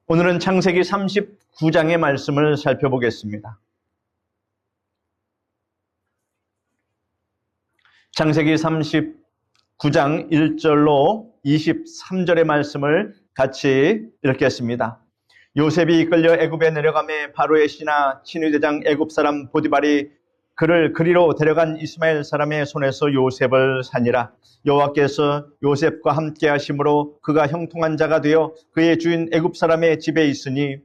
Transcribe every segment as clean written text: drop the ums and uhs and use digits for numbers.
오늘은 창세기 39장의 말씀을 살펴보겠습니다. 창세기 39장 1절로 23절의 말씀을 같이 읽겠습니다. 요셉이 이끌려 애굽에 내려가매 바로의 신하 친위대장 애굽 사람 보디발이 그를 그리로 데려간 이스마엘 사람의 손에서 요셉을 산이라. 여호와께서 요셉과 함께 하심으로 그가 형통한 자가 되어 그의 주인 애굽 사람의 집에 있으니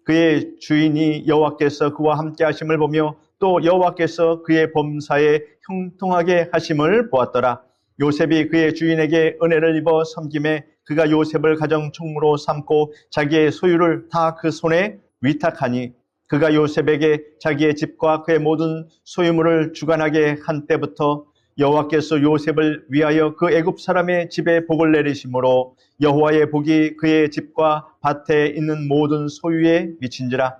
그의 주인이 여호와께서 그와 함께 하심을 보며 또 여호와께서 그의 범사에 형통하게 하심을 보았더라. 요셉이 그의 주인에게 은혜를 입어 섬김에 그가 요셉을 가정 총무로 삼고 자기의 소유를 다 그 손에 위탁하니 그가 요셉에게 자기의 집과 그의 모든 소유물을 주관하게 한 때부터 여호와께서 요셉을 위하여 그 애굽 사람의 집에 복을 내리심으로 여호와의 복이 그의 집과 밭에 있는 모든 소유에 미친지라.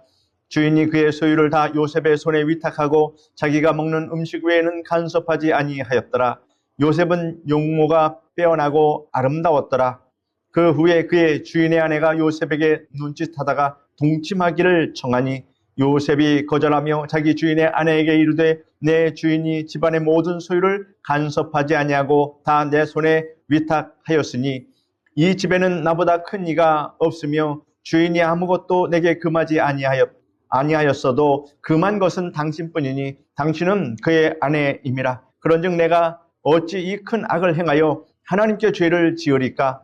주인이 그의 소유를 다 요셉의 손에 위탁하고 자기가 먹는 음식 외에는 간섭하지 아니하였더라. 요셉은 용모가 빼어나고 아름다웠더라. 그 후에 그의 주인의 아내가 요셉에게 눈짓하다가 동침하기를 청하니 요셉이 거절하며 자기 주인의 아내에게 이르되 내 주인이 집안의 모든 소유를 간섭하지 아니하고 다 내 손에 위탁하였으니 이 집에는 나보다 큰 이가 없으며 주인이 아무것도 내게 금하지 아니하였어도 금한 것은 당신뿐이니 당신은 그의 아내임이라. 그런즉 내가 어찌 이 큰 악을 행하여 하나님께 죄를 지으리까?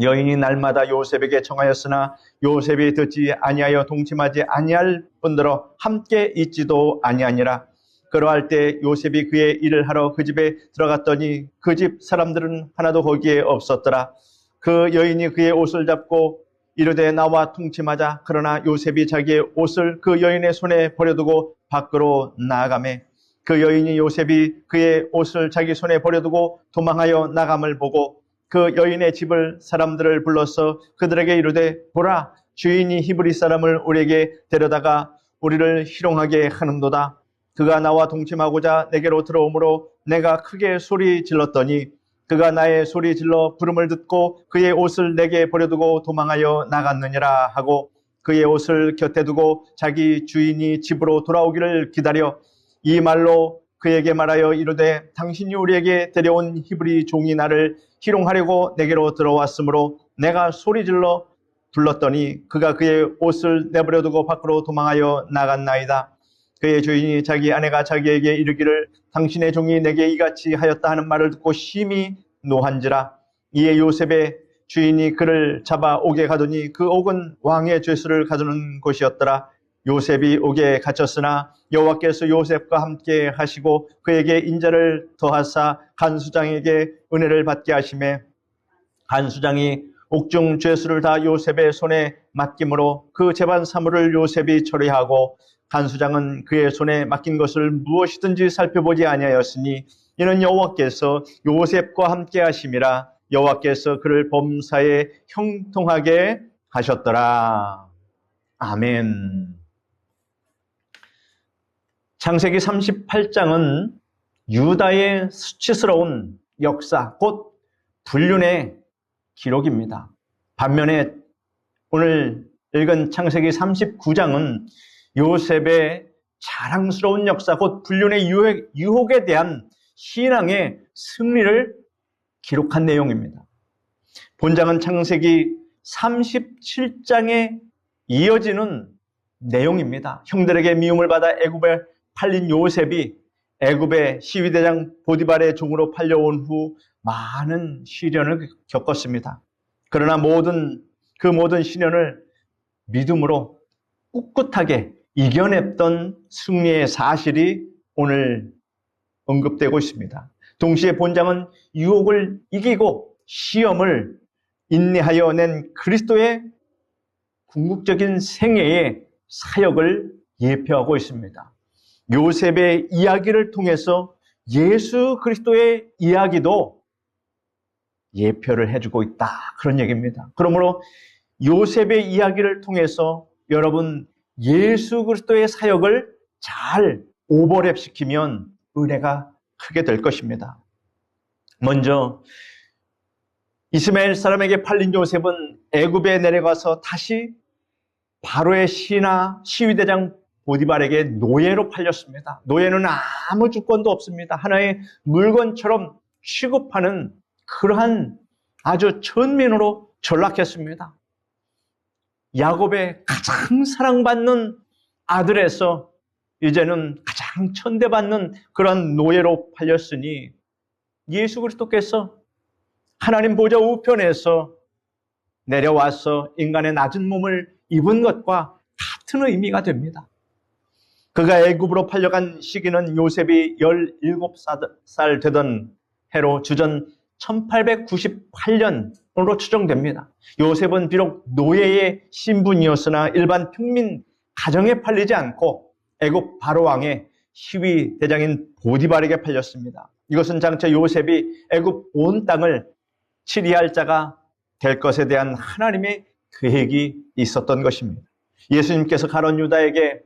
여인이 날마다 요셉에게 청하였으나 요셉이 듣지 아니하여 동침하지 아니할 뿐더러 함께 있지도 아니하니라. 그러할 때 요셉이 그의 일을 하러 그 집에 들어갔더니 그 집 사람들은 하나도 거기에 없었더라. 그 여인이 그의 옷을 잡고 이르되 나와 동침하자. 그러나 요셉이 자기의 옷을 그 여인의 손에 버려두고 밖으로 나아가매 그 여인이 요셉이 그의 옷을 자기 손에 버려두고 도망하여 나감을 보고 그 여인의 집을 사람들을 불러서 그들에게 이르되 보라, 주인이 히브리 사람을 우리에게 데려다가 우리를 희롱하게 하는도다. 그가 나와 동침하고자 내게로 들어오므로 내가 크게 소리 질렀더니 그가 나의 소리 질러 부름을 듣고 그의 옷을 내게 버려두고 도망하여 나갔느니라 하고 그의 옷을 곁에 두고 자기 주인이 집으로 돌아오기를 기다려 이 말로 그에게 말하여 이르되 당신이 우리에게 데려온 히브리 종이 나를 희롱하려고 내게로 들어왔으므로 내가 소리질러 불렀더니 그가 그의 옷을 내버려두고 밖으로 도망하여 나갔나이다. 그의 주인이 자기 아내가 자기에게 이르기를 당신의 종이 내게 이같이 하였다 하는 말을 듣고 심히 노한지라. 이에 요셉의 주인이 그를 잡아 옥에 가더니 그 옥은 왕의 죄수를 가두는 곳이었더라. 요셉이 옥에 갇혔으나 여호와께서 요셉과 함께 하시고 그에게 인자를 더하사 간수장에게 은혜를 받게 하시매 간수장이 옥중 죄수를 다 요셉의 손에 맡김으로 그 재반 사물을 요셉이 처리하고 간수장은 그의 손에 맡긴 것을 무엇이든지 살펴보지 아니하였으니 이는 여호와께서 요셉과 함께 하심이라. 여호와께서 그를 범사에 형통하게 하셨더라. 아멘. 창세기 38장은 유다의 수치스러운 역사, 곧 불륜의 기록입니다. 반면에 오늘 읽은 창세기 39장은 요셉의 자랑스러운 역사, 곧 불륜의 유혹에 대한 신앙의 승리를 기록한 내용입니다. 본장은 창세기 37장에 이어지는 내용입니다. 형들에게 미움을 받아 애굽에 팔린 요셉이 애굽의 시위대장 보디발의 종으로 팔려온 후 많은 시련을 겪었습니다. 그러나 그 모든 시련을 믿음으로 꿋꿋하게 이겨냈던 승리의 사실이 오늘 언급되고 있습니다. 동시에 본장은 유혹을 이기고 시험을 인내하여 낸 그리스도의 궁극적인 생애의 사역을 예표하고 있습니다. 요셉의 이야기를 통해서 예수 그리스도의 이야기도 예표를 해주고 있다. 그런 얘기입니다. 그러므로 요셉의 이야기를 통해서 여러분 예수 그리스도의 사역을 잘 오버랩시키면 은혜가 크게 될 것입니다. 먼저 이스마엘 사람에게 팔린 요셉은 애굽에 내려가서 다시 바로의 시위대장 보디발에게 노예로 팔렸습니다. 노예는 아무 주권도 없습니다. 하나의 물건처럼 취급하는 그러한 아주 천민으로 전락했습니다. 야곱의 가장 사랑받는 아들에서 이제는 가장 천대받는 그런 노예로 팔렸으니 예수 그리스도께서 하나님 보좌 우편에서 내려와서 인간의 낮은 몸을 입은 것과 같은 의미가 됩니다. 그가 애굽으로 팔려간 시기는 요셉이 17살 되던 해로 주전 1898년으로 추정됩니다. 요셉은 비록 노예의 신분이었으나 일반 평민 가정에 팔리지 않고 애굽 바로왕의 시위 대장인 보디발에게 팔렸습니다. 이것은 장차 요셉이 애굽 온 땅을 치리할 자가 될 것에 대한 하나님의 계획이 있었던 것입니다. 예수님께서 가룟 유다에게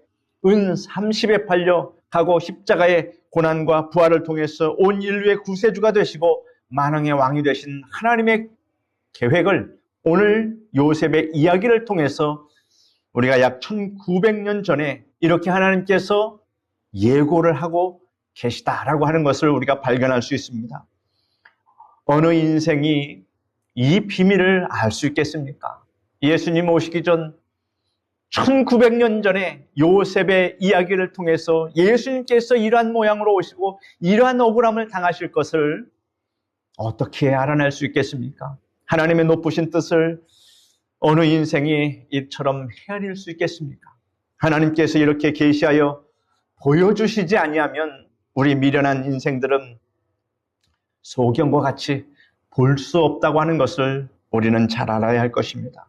은 30에 팔려 가고 십자가의 고난과 부활을 통해서 온 인류의 구세주가 되시고 만왕의 왕이 되신 하나님의 계획을 오늘 요셉의 이야기를 통해서 우리가 약 1900년 전에 이렇게 하나님께서 예고를 하고 계시다라고 하는 것을 우리가 발견할 수 있습니다. 어느 인생이 이 비밀을 알 수 있겠습니까? 예수님 오시기 전 1900년 전에 요셉의 이야기를 통해서 예수님께서 이러한 모양으로 오시고 이러한 억울함을 당하실 것을 어떻게 알아낼 수 있겠습니까? 하나님의 높으신 뜻을 어느 인생이 이처럼 헤아릴 수 있겠습니까? 하나님께서 이렇게 계시하여 보여주시지 아니하면 우리 미련한 인생들은 소경과 같이 볼 수 없다고 하는 것을 우리는 잘 알아야 할 것입니다.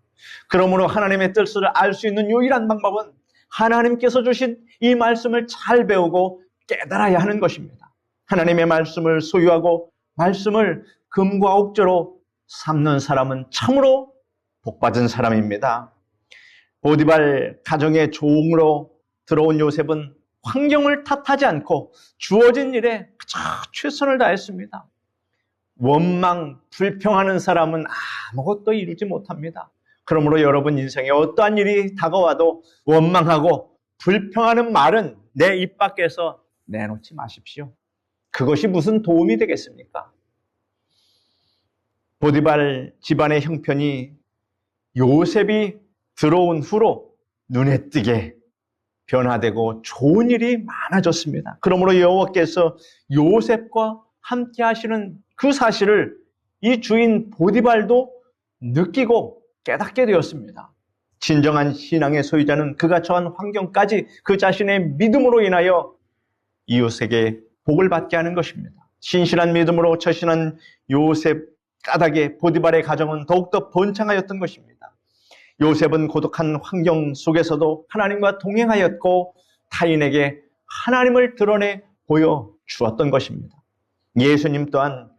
그러므로 하나님의 뜻을 알 수 있는 유일한 방법은 하나님께서 주신 이 말씀을 잘 배우고 깨달아야 하는 것입니다. 하나님의 말씀을 소유하고 말씀을 금과 옥조로 삼는 사람은 참으로 복받은 사람입니다. 보디발 가정의 종으로 들어온 요셉은 환경을 탓하지 않고 주어진 일에 가장 최선을 다했습니다. 원망, 불평하는 사람은 아무것도 이루지 못합니다. 그러므로 여러분 인생에 어떠한 일이 다가와도 원망하고 불평하는 말은 내 입 밖에서 내놓지 마십시오. 그것이 무슨 도움이 되겠습니까? 보디발 집안의 형편이 요셉이 들어온 후로 눈에 띄게 변화되고 좋은 일이 많아졌습니다. 그러므로 여호와께서 요셉과 함께 하시는 그 사실을 이 주인 보디발도 느끼고 깨닫게 되었습니다. 진정한 신앙의 소유자는 그가 처한 환경까지 그 자신의 믿음으로 인하여 이웃에게 복을 받게 하는 것입니다. 신실한 믿음으로 처신한 요셉 까닭에 보디발의 가정은 더욱더 번창하였던 것입니다. 요셉은 고독한 환경 속에서도 하나님과 동행하였고 타인에게 하나님을 드러내 보여주었던 것입니다. 예수님 또한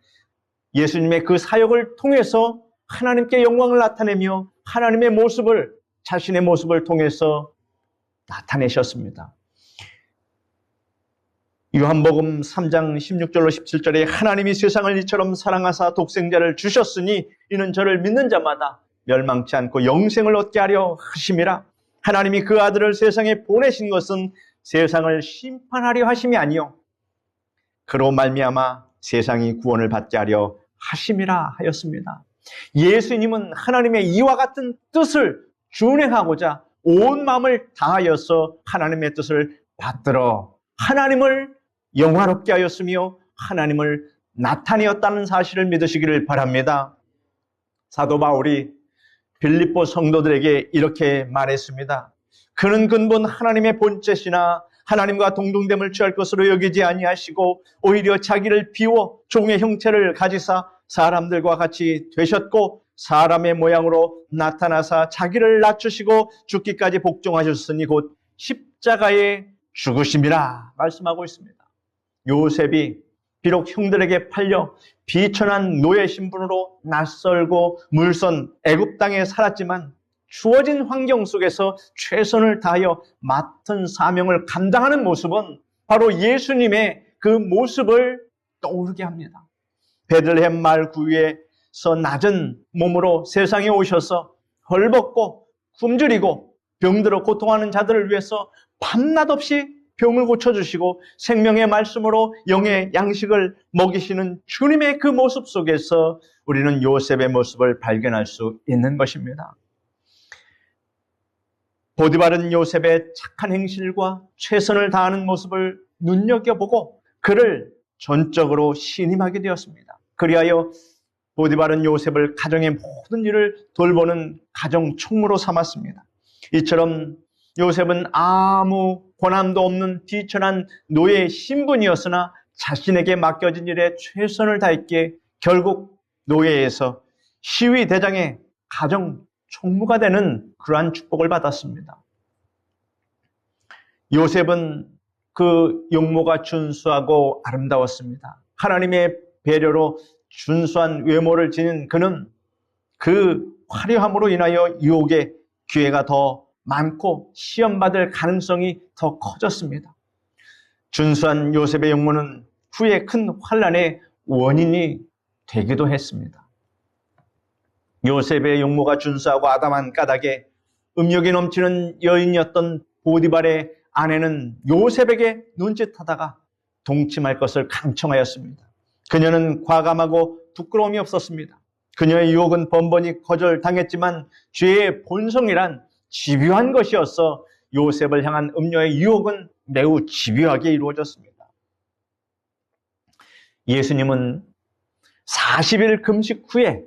예수님의 그 사역을 통해서 하나님께 영광을 나타내며 하나님의 모습을 자신의 모습을 통해서 나타내셨습니다. 요한복음 3장 16절로 17절에 하나님이 세상을 이처럼 사랑하사 독생자를 주셨으니 이는 저를 믿는 자마다 멸망치 않고 영생을 얻게 하려 하심이라. 하나님이 그 아들을 세상에 보내신 것은 세상을 심판하려 하심이 아니요 그로 말미암아 세상이 구원을 받게 하려 하심이라 하였습니다. 예수님은 하나님의 이와 같은 뜻을 준행하고자 온 마음을 다하여서 하나님의 뜻을 받들어 하나님을 영화롭게 하였으며 하나님을 나타내었다는 사실을 믿으시기를 바랍니다. 사도 바울이 빌립보 성도들에게 이렇게 말했습니다. 그는 근본 하나님의 본체시나 하나님과 동등됨을 취할 것으로 여기지 아니하시고 오히려 자기를 비워 종의 형체를 가지사 사람들과 같이 되셨고 사람의 모양으로 나타나사 자기를 낮추시고 죽기까지 복종하셨으니 곧 십자가에 죽으심이라 말씀하고 있습니다. 요셉이 비록 형들에게 팔려 비천한 노예 신분으로 낯설고 물선 애굽 땅에 살았지만 주어진 환경 속에서 최선을 다하여 맡은 사명을 감당하는 모습은 바로 예수님의 그 모습을 떠오르게 합니다. 베들레헴 마을 구유에서 낮은 몸으로 세상에 오셔서 헐벗고 굶주리고 병들어 고통하는 자들을 위해서 밤낮 없이 병을 고쳐주시고 생명의 말씀으로 영의 양식을 먹이시는 주님의 그 모습 속에서 우리는 요셉의 모습을 발견할 수 있는 것입니다. 보디발은 요셉의 착한 행실과 최선을 다하는 모습을 눈여겨보고 그를 전적으로 신임하게 되었습니다. 그리하여 보디발은 요셉을 가정의 모든 일을 돌보는 가정 총무로 삼았습니다. 이처럼 요셉은 아무 권한도 없는 비천한 노예 신분이었으나 자신에게 맡겨진 일에 최선을 다했기에 결국 노예에서 시위대장의 가정 총무가 되는 그러한 축복을 받았습니다. 요셉은 그 용모가 준수하고 아름다웠습니다. 하나님의 배려로 준수한 외모를 지닌 그는 그 화려함으로 인하여 유혹의 기회가 더 많고 시험받을 가능성이 더 커졌습니다. 준수한 요셉의 용모는 후에 큰 환난의 원인이 되기도 했습니다. 요셉의 용모가 준수하고 아담한 까닭에 음욕이 넘치는 여인이었던 보디발의 아내는 요셉에게 눈짓하다가 동침할 것을 강청하였습니다. 그녀는 과감하고 부끄러움이 없었습니다. 그녀의 유혹은 번번이 거절당했지만 죄의 본성이란 집요한 것이어서 요셉을 향한 음녀의 유혹은 매우 집요하게 이루어졌습니다. 예수님은 40일 금식 후에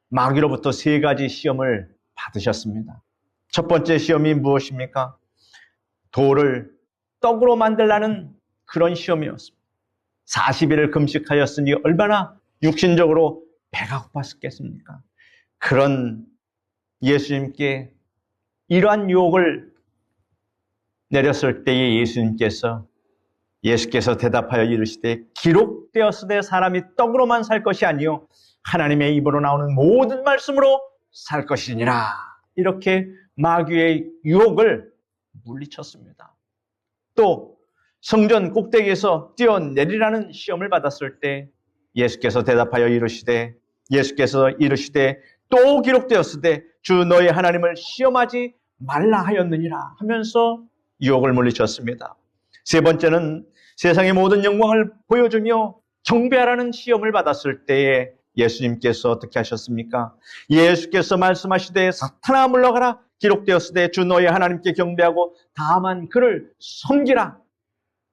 마귀로부터 3가지 시험을 받으셨습니다. 첫 번째 시험이 무엇입니까? 돌을 떡으로 만들라는 그런 시험이었습니다. 40일을 금식하였으니 얼마나 육신적으로 배가 고팠겠습니까? 그런 예수님께 이러한 유혹을 내렸을 때에 예수께서 대답하여 이르시되 기록되었으되 사람이 떡으로만 살 것이 아니요 하나님의 입으로 나오는 모든 말씀으로 살 것이니라. 이렇게 마귀의 유혹을 물리쳤습니다. 또 성전 꼭대기에서 뛰어내리라는 시험을 받았을 때 예수께서 이르시되 또 기록되었으되 주 너의 하나님을 시험하지 말라 하였느니라 하면서 유혹을 물리쳤습니다. 세 번째는 세상의 모든 영광을 보여주며 경배하라는 시험을 받았을 때에 예수님께서 어떻게 하셨습니까? 예수께서 말씀하시되 사탄아 물러가라 기록되었으되 주 너의 하나님께 경배하고 다만 그를 섬기라.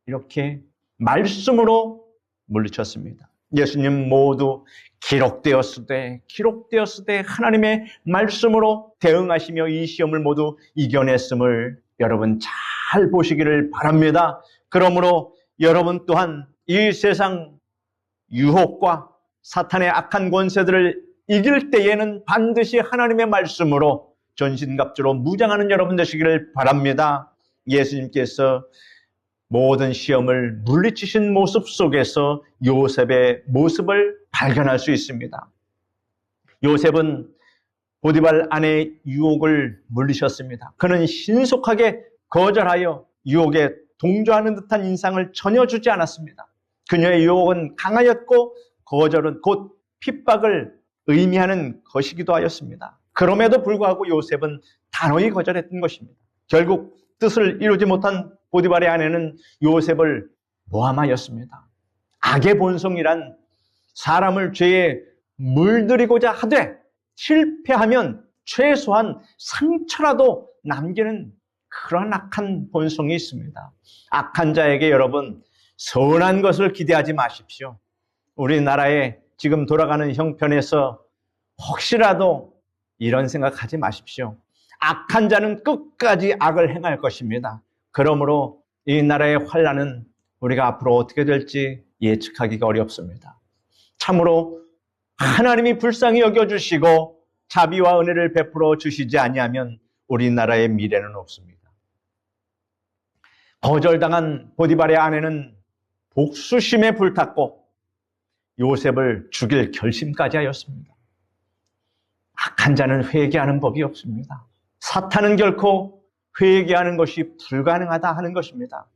이렇게 말씀으로 물리쳤습니다. 예수님 모두 기록되었으되 하나님의 말씀으로 대응하시며 이 시험을 모두 이겨냈음을 여러분 잘 보시기를 바랍니다. 그러므로 여러분 또한 이 세상 유혹과 사탄의 악한 권세들을 이길 때에는 반드시 하나님의 말씀으로 전신갑주로 무장하는 여러분 되시기를 바랍니다. 예수님께서 모든 시험을 물리치신 모습 속에서 요셉의 모습을 발견할 수 있습니다. 요셉은 보디발 아내의 유혹을 물리쳤습니다. 그는 신속하게 거절하여 유혹에 동조하는 듯한 인상을 전혀 주지 않았습니다. 그녀의 유혹은 강하였고 거절은 곧 핍박을 의미하는 것이기도 하였습니다. 그럼에도 불구하고 요셉은 단호히 거절했던 것입니다. 결국 뜻을 이루지 못한 보디발의 아내는 요셉을 모함하였습니다. 악의 본성이란 사람을 죄에 물들이고자 하되 실패하면 최소한 상처라도 남기는 그런 악한 본성이 있습니다. 악한 자에게 여러분 선한 것을 기대하지 마십시오. 우리나라의 지금 돌아가는 형편에서 혹시라도 이런 생각하지 마십시오. 악한 자는 끝까지 악을 행할 것입니다. 그러므로 이 나라의 환난은 우리가 앞으로 어떻게 될지 예측하기가 어렵습니다. 참으로 하나님이 불쌍히 여겨주시고 자비와 은혜를 베풀어 주시지 아니하면 우리나라의 미래는 없습니다. 거절당한 보디발의 아내는 복수심에 불탔고 요셉을 죽일 결심까지 하였습니다. 악한 자는 회개하는 법이 없습니다. 사탄은 결코 회개하는 것이 불가능하다 하는 것입니다.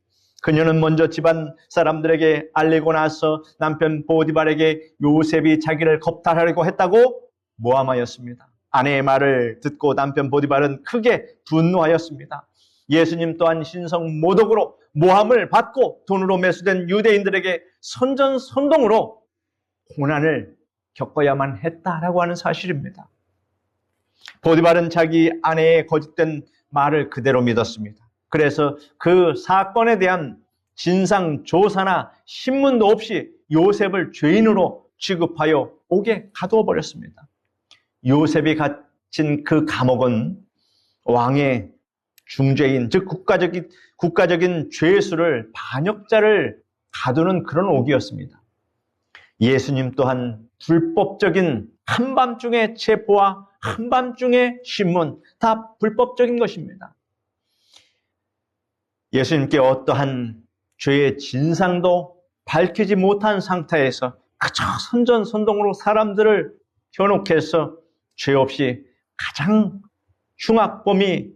그녀는 먼저 집안 사람들에게 알리고 나서 남편 보디발에게 요셉이 자기를 겁탈하려고 했다고 모함하였습니다. 아내의 말을 듣고 남편 보디발은 크게 분노하였습니다. 예수님 또한 신성 모독으로 모함을 받고 돈으로 매수된 유대인들에게 선전선동으로 고난을 겪어야만 했다라고 하는 사실입니다. 보디발은 자기 아내의 거짓된 말을 그대로 믿었습니다. 그래서 그 사건에 대한 진상조사나 신문도 없이 요셉을 죄인으로 취급하여 옥에 가두어 버렸습니다. 요셉이 갇힌 그 감옥은 왕의 중죄인, 즉 국가적인 죄수를, 반역자를 가두는 그런 옥이었습니다. 예수님 또한 불법적인 한밤중의 체포와 한밤중의 신문, 다 불법적인 것입니다. 예수님께 어떠한 죄의 진상도 밝히지 못한 상태에서 그저 선전선동으로 사람들을 현혹해서 죄 없이 가장 흉악범이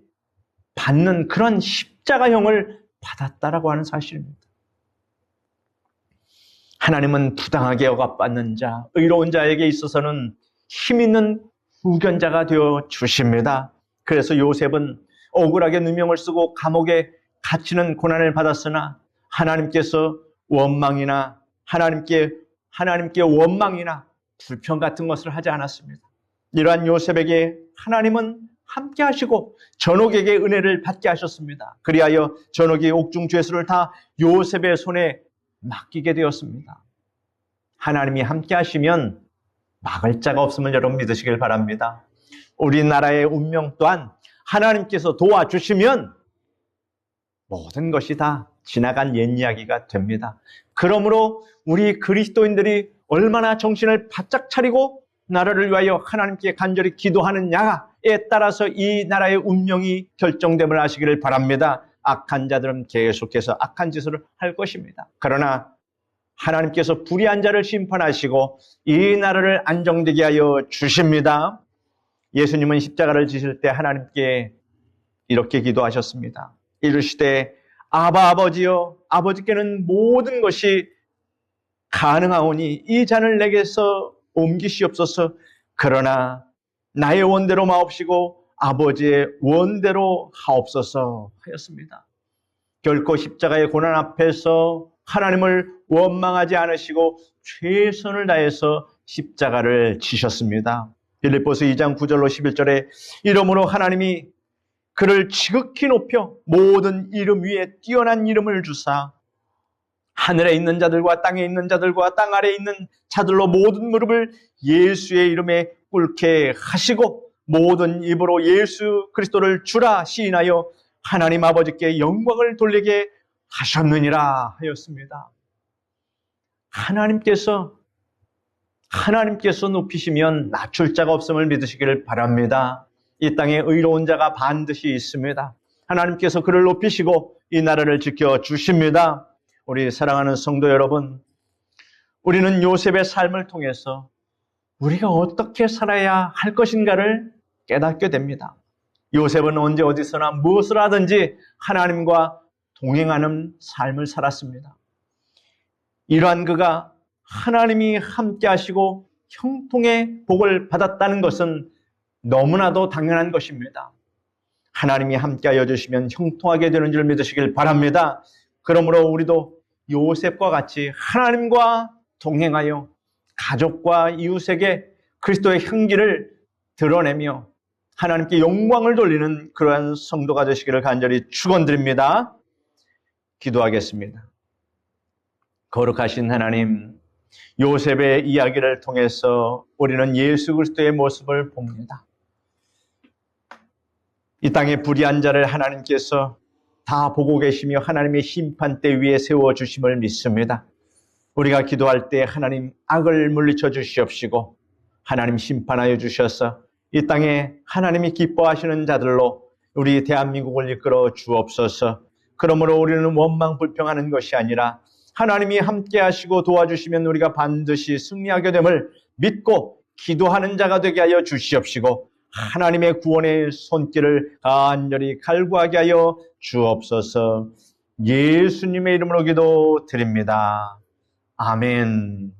받는 그런 십자가형을 받았다라고 하는 사실입니다. 하나님은 부당하게 억압받는 자, 의로운 자에게 있어서는 힘 있는 후견자가 되어 주십니다. 그래서 요셉은 억울하게 누명을 쓰고 감옥에 갇히는 고난을 받았으나 하나님께서 하나님께 원망이나 불평 같은 것을 하지 않았습니다. 이러한 요셉에게 하나님은 함께 하시고 전옥에게 은혜를 받게 하셨습니다. 그리하여 전옥의 옥중 죄수를 다 요셉의 손에 맡기게 되었습니다. 하나님이 함께 하시면 막을 자가 없음을 여러분 믿으시길 바랍니다. 우리나라의 운명 또한 하나님께서 도와주시면 모든 것이 다 지나간 옛 이야기가 됩니다. 그러므로 우리 그리스도인들이 얼마나 정신을 바짝 차리고 나라를 위하여 하나님께 간절히 기도하느냐에 따라서 이 나라의 운명이 결정됨을 아시기를 바랍니다. 악한 자들은 계속해서 악한 짓을 할 것입니다. 그러나 하나님께서 불의한 자를 심판하시고 이 나라를 안정되게 하여 주십니다. 예수님은 십자가를 지실 때 하나님께 이렇게 기도하셨습니다. 이르시되 아바 아버지여, 아버지께는 모든 것이 가능하오니 이 잔을 내게서 옮기시옵소서. 그러나 나의 원대로 마옵시고 아버지의 원대로 하옵소서 하였습니다. 결코 십자가의 고난 앞에서 하나님을 원망하지 않으시고 최선을 다해서 십자가를 지셨습니다. 빌립보서 2장 9절로 11절에 이러므로 하나님이 그를 지극히 높여 모든 이름 위에 뛰어난 이름을 주사 하늘에 있는 자들과 땅에 있는 자들과 땅 아래에 있는 자들로 모든 무릎을 예수의 이름에 꿇게 하시고 모든 입으로 예수 그리스도를 주라 시인하여 하나님 아버지께 영광을 돌리게 하셨느니라 하였습니다. 하나님께서 높이시면 낮출 자가 없음을 믿으시기를 바랍니다. 이 땅에 의로운 자가 반드시 있습니다. 하나님께서 그를 높이시고 이 나라를 지켜주십니다. 우리 사랑하는 성도 여러분, 우리는 요셉의 삶을 통해서 우리가 어떻게 살아야 할 것인가를 깨닫게 됩니다. 요셉은 언제 어디서나 무엇을 하든지 하나님과 동행하는 삶을 살았습니다. 이러한 그가 하나님이 함께 하시고 형통의 복을 받았다는 것은 너무나도 당연한 것입니다. 하나님이 함께하여 주시면 형통하게 되는 줄 믿으시길 바랍니다. 그러므로 우리도 요셉과 같이 하나님과 동행하여 가족과 이웃에게 그리스도의 향기를 드러내며 하나님께 영광을 돌리는 그러한 성도가 되시기를 간절히 축원드립니다. 기도하겠습니다. 거룩하신 하나님, 요셉의 이야기를 통해서 우리는 예수 그리스도의 모습을 봅니다. 이 땅의 불의한 자를 하나님께서 다 보고 계시며 하나님의 심판대 위에 세워주심을 믿습니다. 우리가 기도할 때 하나님 악을 물리쳐 주시옵시고 하나님 심판하여 주셔서 이 땅에 하나님이 기뻐하시는 자들로 우리 대한민국을 이끌어 주옵소서. 그러므로 우리는 원망 불평하는 것이 아니라 하나님이 함께 하시고 도와주시면 우리가 반드시 승리하게 됨을 믿고 기도하는 자가 되게 하여 주시옵시고 하나님의 구원의 손길을 간절히 갈구하게 하여 주옵소서. 예수님의 이름으로 기도드립니다. 아멘.